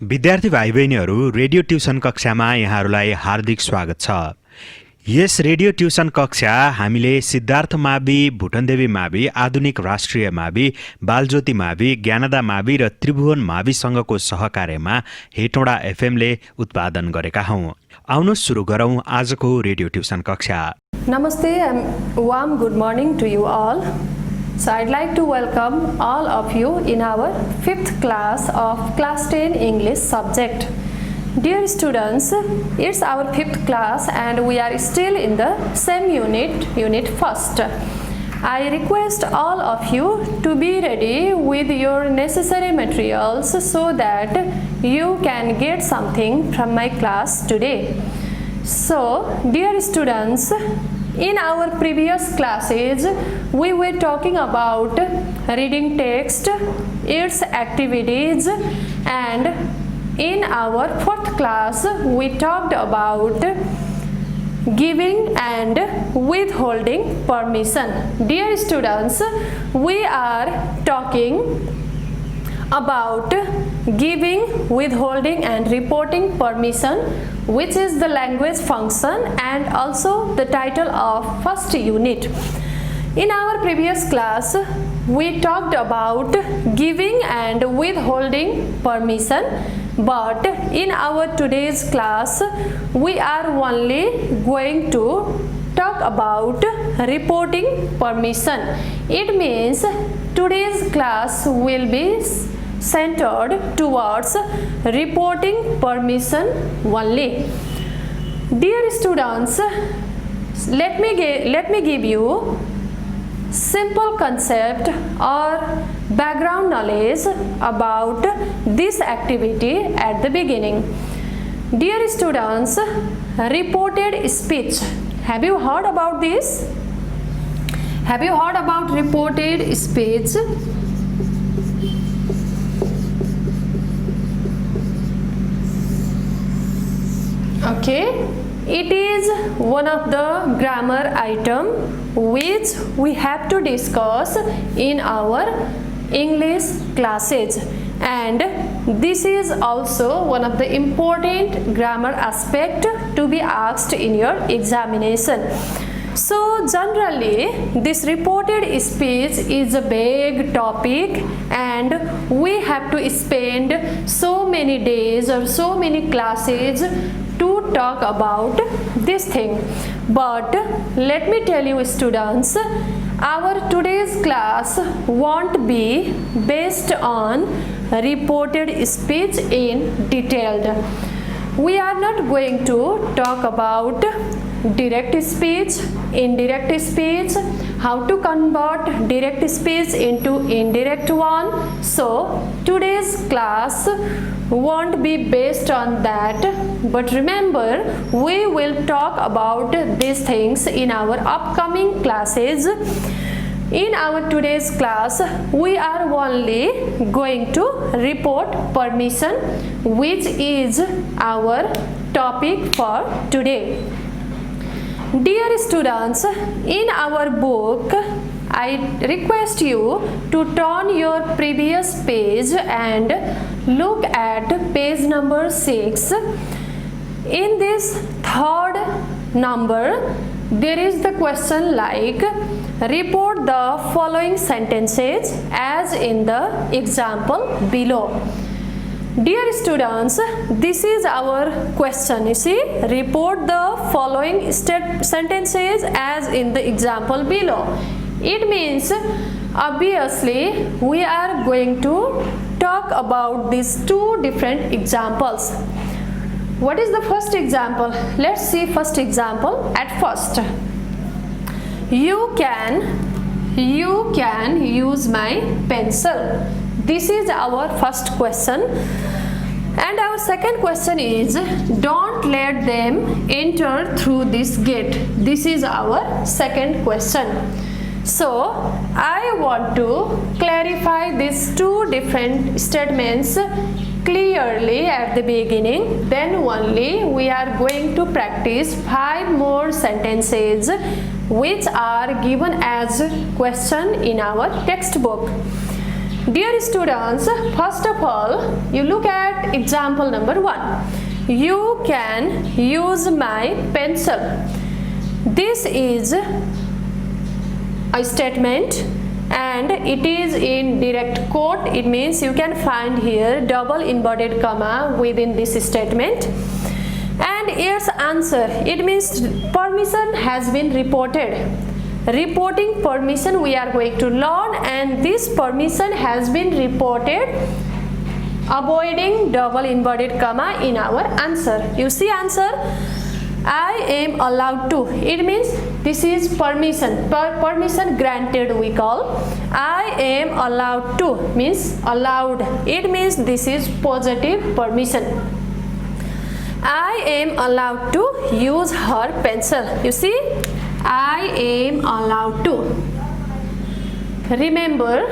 विद्यार्थी भाइ बहिनीहरू, रेडियो ट्युसन कक्षामा यहाँहरूलाई हार्दिक स्वागत छ। यस रेडियो ट्युसन कक्षा हामीले सिद्धार्थ मावि, भुटनदेवी मावि, आधुनिक राष्ट्रिय मावि, बालज्योति मावि, ज्ञानदा मावि र त्रिभुवन माविसँगको सहकार्यमा हेटौडा एफएमले उत्पादन गरेका हौं। आउनुहोस् सुरु गरौं आजको रेडियो ट्युसन कक्षा। Namaste and warm good morning to you all. So I'd like to welcome all of you in our 5th class of class 10 English subject. Dear students, it's our 5th class and we are still in the same unit first. I request all of you to be ready with your necessary materials so that you can get something from my class today. So, dear students, in our previous classes, we were talking about reading text, its activities, and in our 4th class, we talked about giving and withholding permission. Dear students, we are talking about giving, withholding and reporting permission, which is the language function and also the title of first unit. In our previous class, we talked about giving and withholding permission, but in our today's class, we are only going to talk about reporting permission. It means today's class will be centered towards reporting permission only. Dear students, let me give you simple concept or background knowledge about this activity at the beginning. Dear students, reported speech. Have you heard about this? Have you heard about reported speech? Okay, it is one of the grammar item which we have to discuss in our English classes, and this is also one of the important grammar aspect to be asked in your examination. So generally this reported speech is a big topic and we have to spend so many days or so many classes to talk about this thing. But let me tell you students, our today's class won't be based on reported speech in detail. We are not going to talk about direct speech, indirect speech, how to convert direct speech into indirect one. So today's class won't be based on that, but remember we will talk about these things in our upcoming classes. In our today's class, we are only going to report permission, which is our topic for today. Dear students, in our book, I request you to turn your previous page and look at page number 6. In this third number, there is the question like, report the following sentences as in the example below. Dear students, this is our question. You see, report the following sentences as in the example below. It means obviously we are going to talk about these two different examples. What is the first example? Let's see first example at first. You can use my pencil. This is our first question. And our second question is, don't let them enter through this gate. This is our second question. So I want to clarify these two different statements clearly at the beginning. Then only we are going to practice 5 more sentences which are given as question in our textbook. Dear students, first of all, you look at example number 1. You can use my pencil. This is a statement and it is in direct quote. It means you can find here double inverted comma within this statement. And here's answer. It means permission has been reported. Reporting permission we are going to learn, and this permission has been reported, avoiding double inverted comma in our answer. You see answer, I am allowed to. It means this is permission. Permission granted we call. I am allowed to means allowed. It means this is positive permission. I am allowed to use her pencil. You see, I am allowed to. Remember,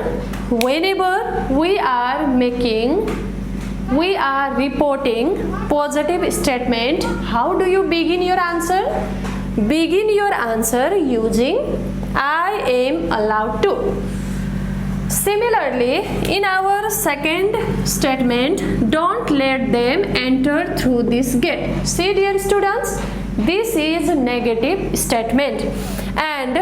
whenever we are reporting positive statement, how do you begin your answer? Begin your answer using I am allowed to. Similarly, in our second statement, don't let them enter through this gate. See, dear students, this is a negative statement, and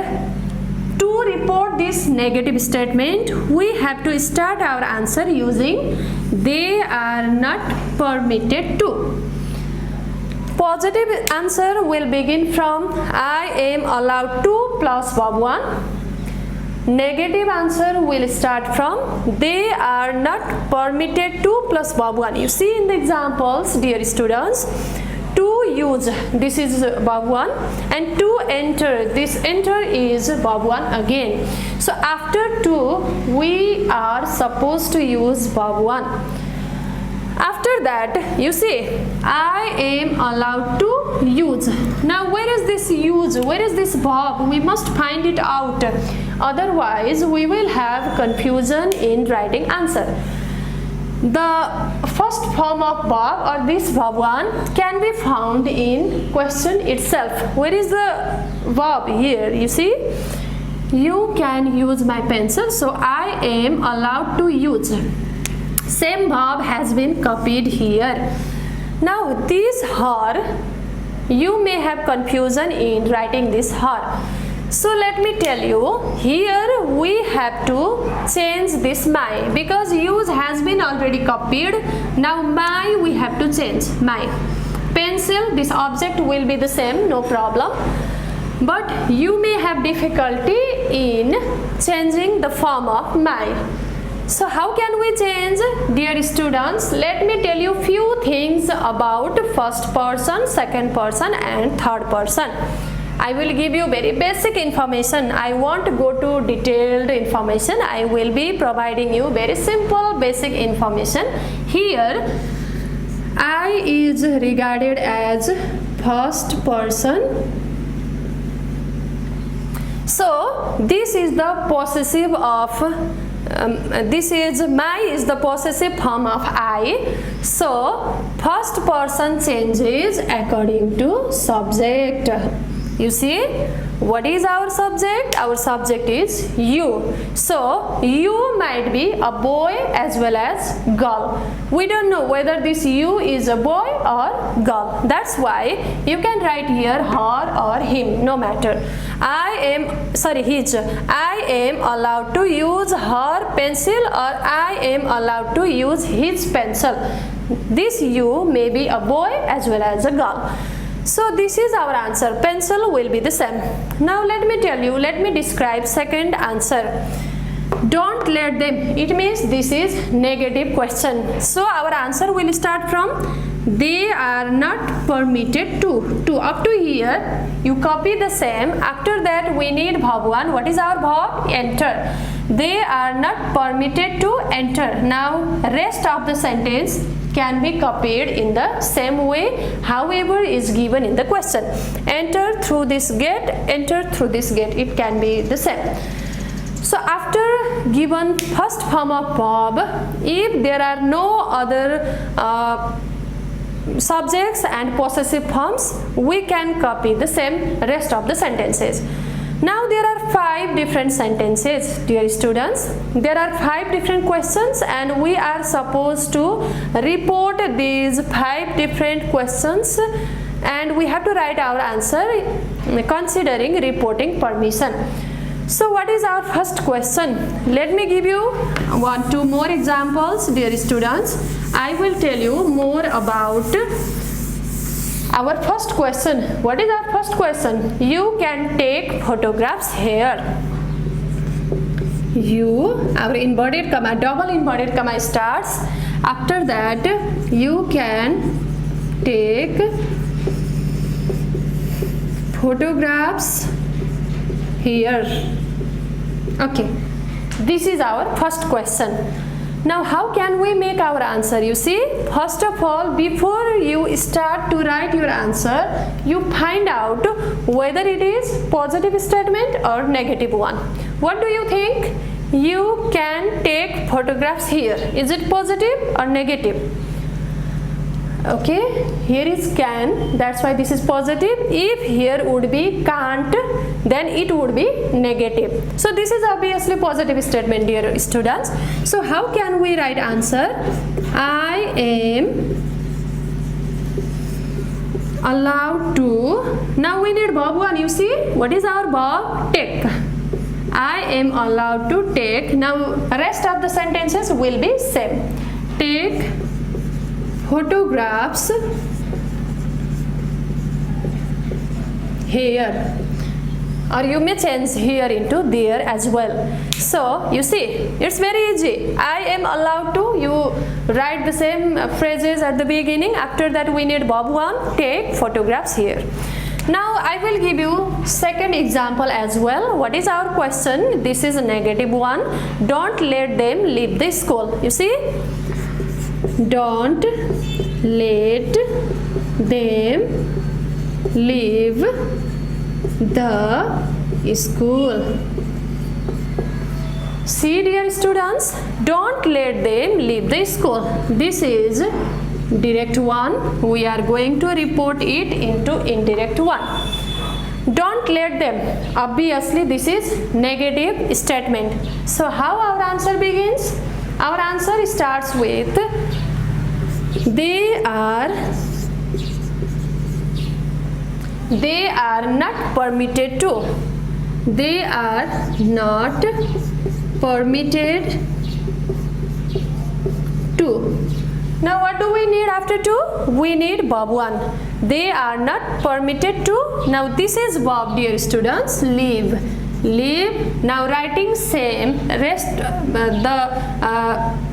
to report this negative statement, we have to start our answer using they are not permitted to. Positive answer will begin from I am allowed to plus verb 1. Negative answer will start from they are not permitted to plus verb 1. You see in the examples, dear students, to use, this is verb 1, and to enter, this enter is verb 1 again. So after to, we are supposed to use verb 1. After that, you see, I am allowed to use. Now where is this use? Where is this verb? We must find it out. Otherwise, we will have confusion in writing answer. The first form of verb or this verb 1 can be found in question itself. Where is the verb here? You see, you can use my pencil, so I am allowed to use. Same verb has been copied here. Now this her, you may have confusion in writing this her. So let me tell you, here we have to change this my, because use has been already copied. Now my we have to change my. Pencil, this object will be the same, no problem. But you may have difficulty in changing the form of my. So how can we change? Dear students, let me tell you few things about first person, second person and third person. I will give you very basic information. I won't go to detailed information. I will be providing you very simple basic information. Here, I is regarded as first person. So, this is the possessive of this is my is the possessive form of I. So, first person changes according to subject. You see, what is our subject? Our subject is you. So, you might be a boy as well as girl. We don't know whether this you is a boy or girl. That's why you can write here her or him, no matter. His. I am allowed to use her pencil, or I am allowed to use his pencil. This you may be a boy as well as a girl. So this is our answer. Pencil will be the same. Now let me tell you, let me describe second answer. Don't let them. It means this is negative question. So our answer will start from they are not permitted to. Up to here, you copy the same. After that, we need verb 1. What is our verb? Enter. They are not permitted to enter. Now rest of the sentence can be copied in the same way, however is given in the question. Enter through this gate, enter through this gate. It can be the same. So after given first form of verb, if there are no other subjects and possessive forms, we can copy the same rest of the sentences. Now there are 5 different sentences, dear students. There are 5 different questions and we are supposed to report these 5 different questions and we have to write our answer considering reporting permission. So what is our first question? Let me give you 2 more examples, dear students. I will tell you more about our first question. What is our first question? You can take photographs here. Our inverted comma, double inverted comma starts. After that, you can take photographs here. Okay, this is our first question. Now how can we make our answer? You see, first of all, before you start to write your answer, you find out whether it is positive statement or negative one. What do you think? You can take photographs here. Is it positive or negative? Okay, here is can, that's why this is positive. If here would be can't, then it would be negative. So this is obviously positive statement, dear students. So how can we write answer? I am allowed to. Now we need verb 1. You see, what is our verb? Take. I am allowed to take. Now rest of the sentences will be same. Take photographs here, or you may change here into there as well. So you see, it's very easy. I am allowed to, you write the same phrases at the beginning. After that we need verb 1, take photographs here. Now I will give you second example as well. What is our question? This is a negative one. Don't let them leave the school. You see, don't let them leave the school. See, dear students, don't let them leave the school. This is direct one. We are going to report it into indirect one. Don't let them. Obviously, this is negative statement. So how our answer begins? Our answer starts with they are not permitted to. They are not permitted to. Now what do we need after to? We need verb 1. They are not permitted to. Now this is verb, dear students, leave. Leave. Now writing same, rest the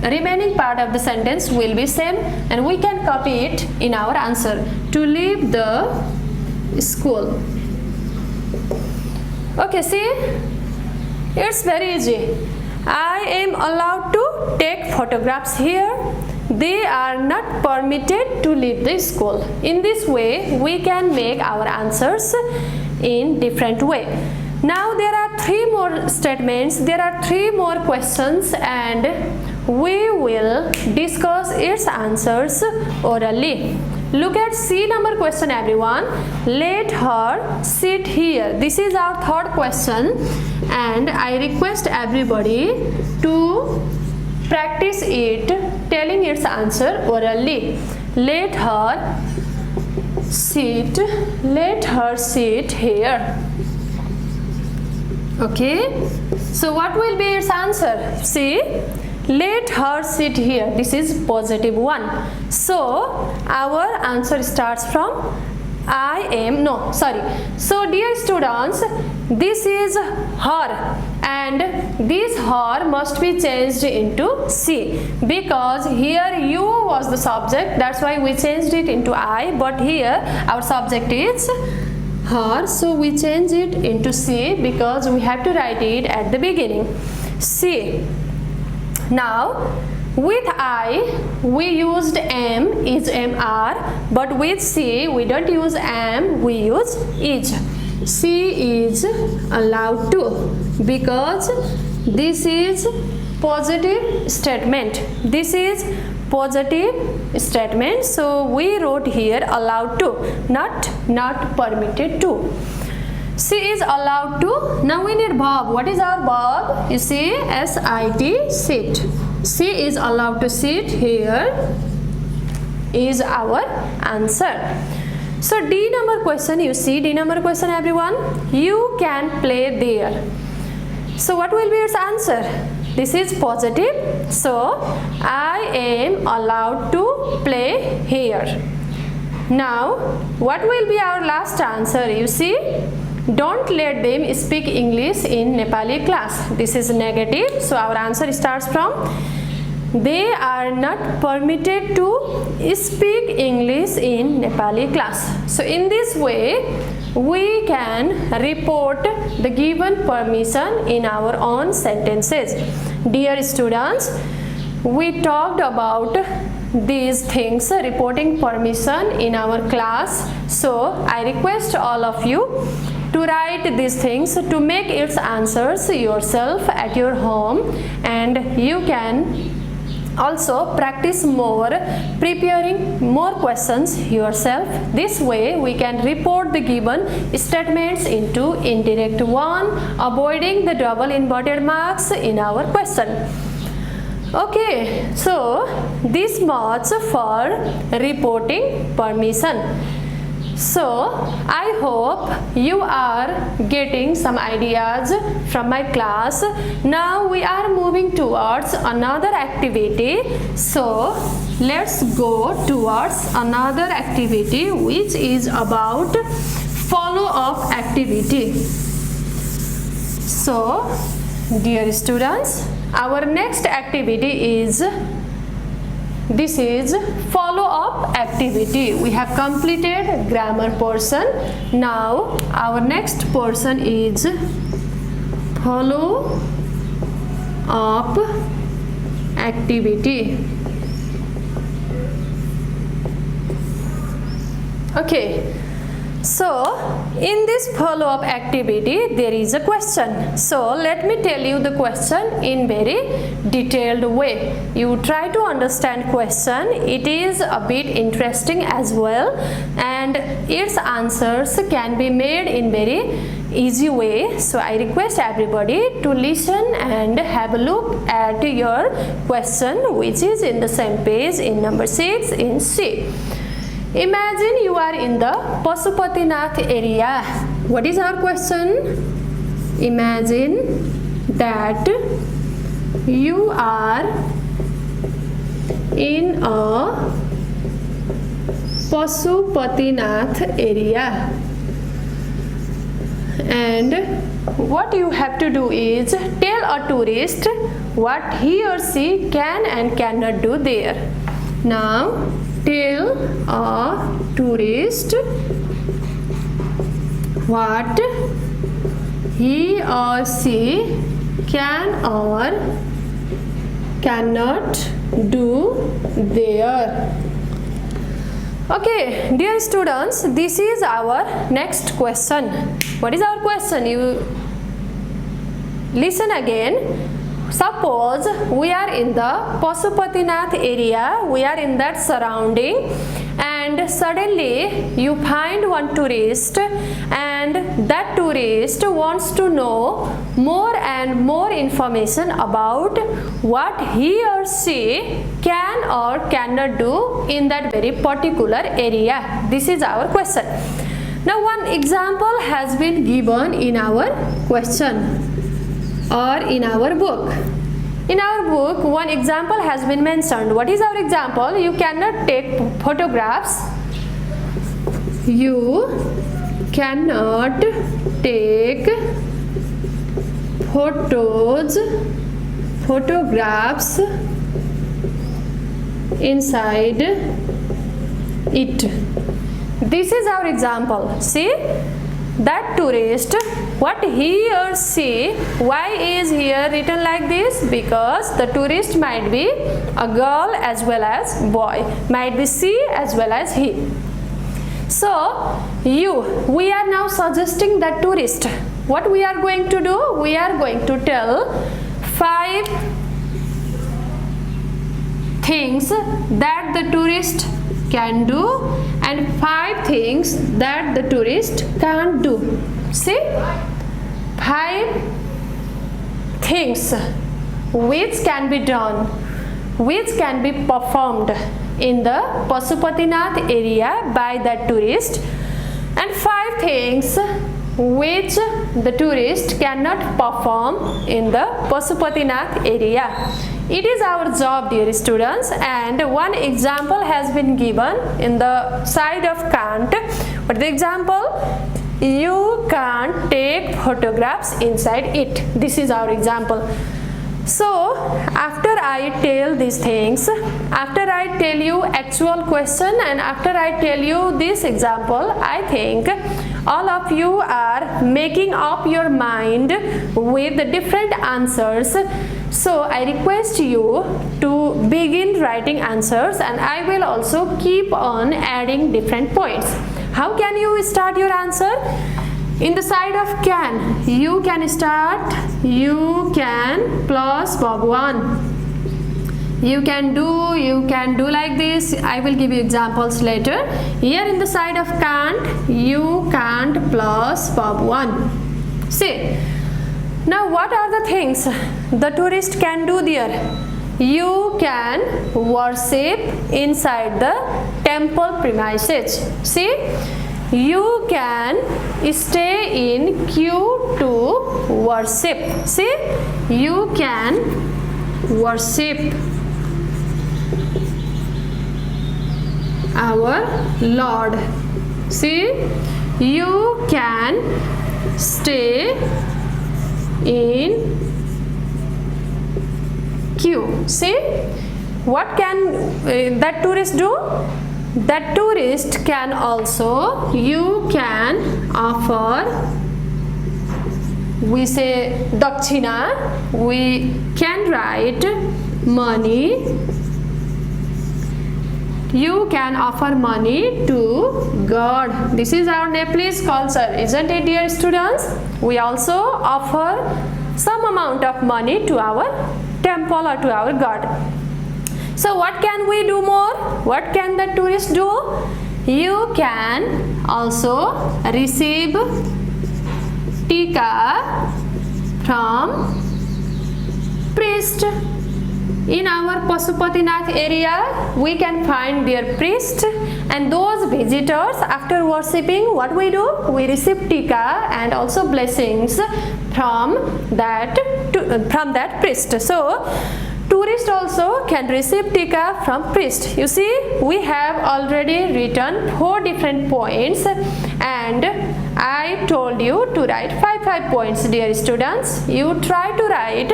remaining part of the sentence will be same and we can copy it in our answer. To leave the school. Okay, see, it's very easy. I am allowed to take photographs here. They are not permitted to leave the school. In this way we can make our answers in different way. Now there are 3 more statements, there are 3 more questions and we will discuss its answers orally. Look at C number question, everyone. Let her sit here. This is our third question and I request everybody to practice it, telling its answer orally. Let her sit here. Okay, so what will be its answer? See, let her sit here. This is positive one. So our answer starts from So dear students, this is her and this her must be changed into C because here you was the subject, that's why we changed it into I, but here our subject is her, so we change it into C because we have to write it at the beginning. C. Now with I we used am, is, MR, but with C we don't use am, we use is. C is allowed to because this is positive statement. This is positive statement, so we wrote here allowed to, not permitted to. She is allowed to. Now we need verb. What is our verb? You see, sit, sit. She is allowed to sit here is our answer. So D number question, you see D number question everyone. You can play there. So what will be its answer? This is positive. So I am allowed to play here. Now what will be our last answer? You see, don't let them speak English in Nepali class. This is negative. So our answer starts from they are not permitted to speak English in Nepali class. So in this way we can report the given permission in our own sentences. Dear students, we talked about these things, reporting permission in our class. So I request all of you to write these things, to make its answers yourself at your home, and you can also practice more, preparing more questions yourself. This way we can report the given statements into indirect one, avoiding the double inverted marks in our question. Okay, so this much for reporting permission. So I hope you are getting some ideas from my class. Now we are moving towards another activity. So let's go towards another activity which is about follow-up activity. So dear students, our next activity is this is follow-up activity. We have completed grammar portion. Now our next portion is follow-up activity. Okay. So in this follow-up activity there is a question. So let me tell you the question in very detailed way. You try to understand question. It is a bit interesting as well, and its answers can be made in very easy way. So I request everybody to listen and have a look at your question, which is in the same page in number 6 in C. Imagine you are in the Pasupatinath area. What is our question? Imagine that you are in a Pasupatinath area, and what you have to do is tell a tourist what he or she can and cannot do there. Now tell a tourist what he or she can or cannot do there. Okay, dear students, this is our next question. What is our question? You listen again. Suppose we are in the Pasupatinath area, we are in that surrounding, and suddenly you find one tourist, and that tourist wants to know more and more information about what he or she can or cannot do in that very particular area. This is our question. Now one example has been given in our question or in our book. In our book, one example has been mentioned. What is our example? You cannot take photographs. You cannot take photographs inside it. This is our example. See? That tourist, what he or she, why is here written like this? Because the tourist might be a girl as well as boy, might be she as well as he. So we are now suggesting that tourist. What we are going to do? We are going to tell 5 things that the tourist can do and 5 things that the tourist can't do. See, 5 things which can be done, which can be performed in the Pasupatinath area by that tourist, and 5 things which the tourist cannot perform in the Pasupatinath area. It is our job, dear students, and one example has been given in the side of can't. But the example, you can't take photographs inside it. This is our example. So after I tell these things, after I tell you actual question and after I tell you this example, I think all of you are making up your mind with the different answers. So I request you to begin writing answers, and I will also keep on adding different points. How can you start your answer? In the side of can, you can start you can plus Bhagwan. You can do like this. I will give you examples later. Here in the side of can't, you can't plus Bhagwan. See, now what are the things the tourist can do there? You can worship inside the temple premises. See, you can stay in queue to worship. See, you can worship our Lord. See, you can stay in queue. See, what can that tourist do? That tourist can also, you can offer, we say dakshina, we can write money, you can offer money to God. This is our Nepalese culture, isn't it, dear students? We also offer some amount of money to our temple or to our God. So what can we do more? What can the tourist do? You can also receive tika from priest. In our Pasupatinath area, we can find their priest, and those visitors, after worshipping, what we do? We receive tika and also blessings from that priest. So tourist also can receive tika from priest. You see, we have already written 4 different points, and I told you to write 5 points, dear students. You try to write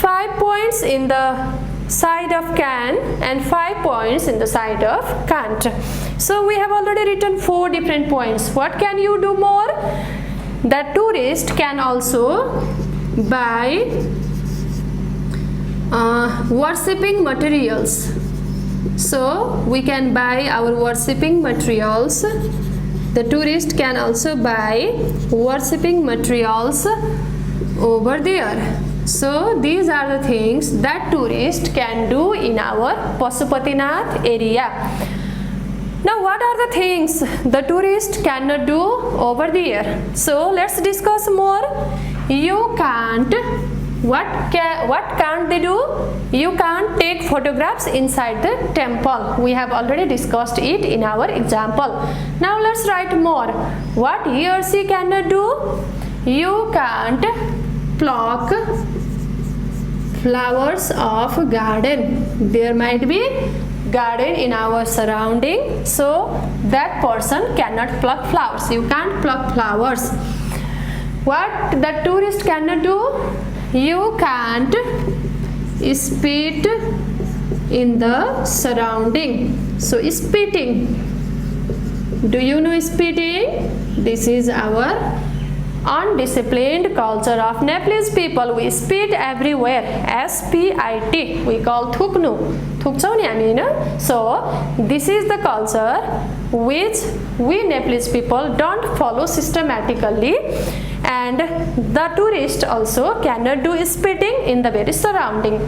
5 points in the side of can and 5 points in the side of can't. So we have already written 4 different points. What can you do more? The tourist can also buy worshipping materials. So we can buy our worshipping materials. The tourist can also buy worshipping materials over there. So these are the things that tourist can do in our Pasupatinath area. Now what are the things the tourist cannot do over there? So let's discuss more. You can't, what can't they do? You can't take photographs inside the temple. We have already discussed it in our example. Now let's write more. What he or she cannot do? You can't pluck flowers of garden. There might be garden in our surrounding, so that person cannot pluck flowers. You can't pluck flowers. What the tourist cannot do? You can't spit in the surrounding. So spitting, do you know spitting? This is our undisciplined culture of Nepalese people. We spit everywhere. S-P-I-T. We call thuknu. Thukchau ni हामी हैन? So this is the culture which we Nepalese people don't follow systematically, and the tourist also cannot do spitting in the very surrounding.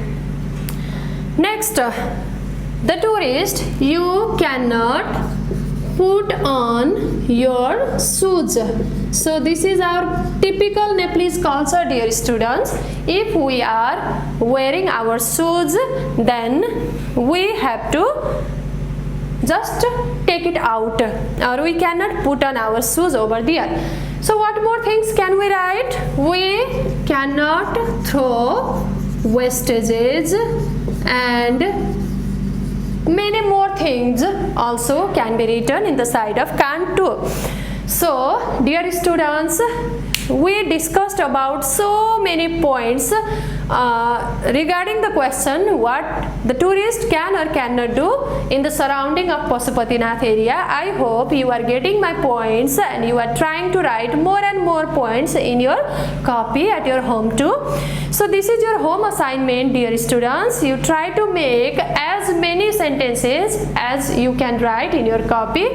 Next, the tourist, you cannot put on your shoes. So this is our typical Nepalese culture, dear students. If we are wearing our shoes, then we have to just take it out, or we cannot put on our shoes over there. So what more things can we write? We cannot throw wastages, and many more things also can be written in the side of can't too. So dear students, we discussed about so many points regarding the question what the tourist can or cannot do in the surrounding of Pashupatinath area. I hope you are getting my points and you are trying to write more and more points in your copy at your home too. So this is your home assignment, dear students. You try to make as many sentences as you can write in your copy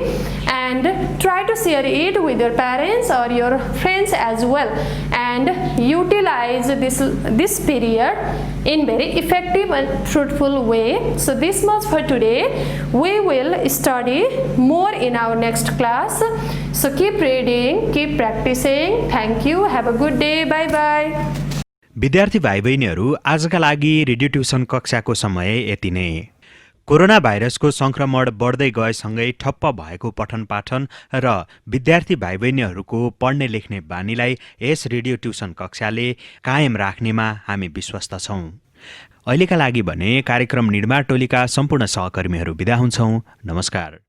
and try to share it with your parents or your friends as well, and utilize this period in very effective and fruitful way. So this much for today. We will study more in our next class. So keep reading, keep practicing. Thank you. Have a good day. Bye bye. विद्यार्थी भाइ बहिनीहरू, आजका लागि radio tuition कक्षाको समय यति नै। Corona भाइरसको संक्रमण बढ्दै गएसँगै ठप्प भएको पठन पाठन र विद्यार्थी भाइ बहिनीहरूको पढ्ने लेख्ने बानीलाई यस रेडियो ट्युसन कक्षाले कायम राख्नेमा हामी विश्वस्त छौं। अहिलेका लागि भने कार्यक्रम निर्माण टोलीका सम्पूर्ण सहकर्मीहरू बिदा हुन्छौं। नमस्कार।